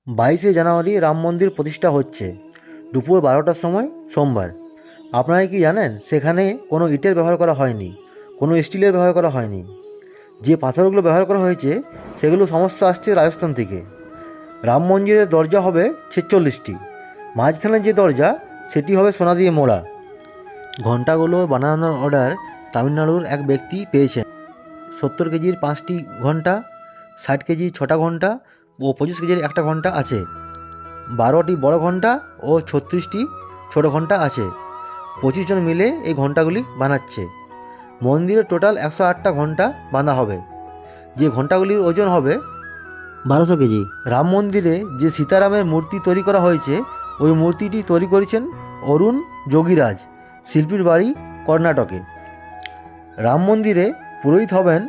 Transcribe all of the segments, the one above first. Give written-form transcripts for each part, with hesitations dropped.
22শে জানুয়ারি রাম মন্দির প্রতিষ্ঠা হচ্ছে দুপুর 12টার সময় সোমবার। আপনারা কি জানেন সেখানে কোনো ইটের ব্যবহার করা হয়নি, কোনো স্টিলের ব্যবহার করা হয়নি। যে পাথরগুলো ব্যবহার করা হয়েছে সেগুলো সমস্ত আসছে রাজস্থান থেকে। রাম মন্দিরের দরজা হবে 46টি। মাঝখানে যে দরজা সেটি হবে সোনা দিয়ে মোড়া। ঘণ্টাগুলো বানানোর অর্ডার তামিলনাড়ুর এক ব্যক্তি পেয়েছেন। 70 কেজির 5টি ঘণ্টা, 60 কেজি 6টা ঘণ্টা ও 25 কেজির একটা ঘণ্টা আছে। 12টি বড় ঘণ্টা ও 36টি ছোটো ঘণ্টা আছে। 25 জন মিলে এই ঘণ্টাগুলি বানাচ্ছে। মন্দিরে টোটাল 108টা ঘণ্টা বাঁধা হবে, যে ঘণ্টাগুলির ওজন হবে 1200 কেজি। রাম মন্দিরে যে সীতারামের মূর্তি তৈরি করা হয়েছে ওই মূর্তিটি তৈরি করেছেন অরুণ যোগীরাজ, শিল্পীর বাড়ি কর্ণাটকে। রাম মন্দিরে পুরোহিত হবেন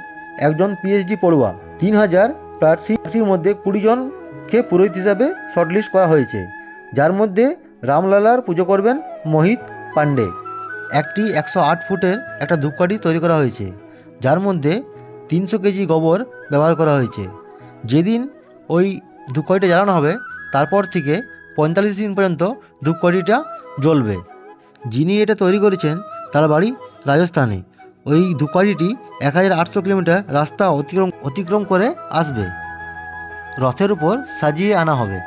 একজন পিএইচডি পড়ুয়া। 3000 প্রার্থীর মধ্যে 20 জনকে পুরোহিত হিসাবে শর্টলিস্ট করা হয়েছে, যার মধ্যে রামলালার পুজো করবেন মোহিত পান্ডে। একটি 108 ফুটের একটা ধূপকাঠি তৈরি করা হয়েছে, যার মধ্যে 300 কেজি গোবর ব্যবহার করা হয়েছে। যেদিন ওই ধূপকাঠিটা জ্বালানো হবে তারপর থেকে 45 দিন পর্যন্ত ধূপকাঠিটা জ্বলবে। যিনি এটা তৈরি করেছেন তার বাড়ি রাজস্থানে। ওই ধূপকাঠিটি 1800 কিলোমিটার রাস্তা অতিক্রম করে আসবে, রথের উপর সাজিয়ে আনা হবে।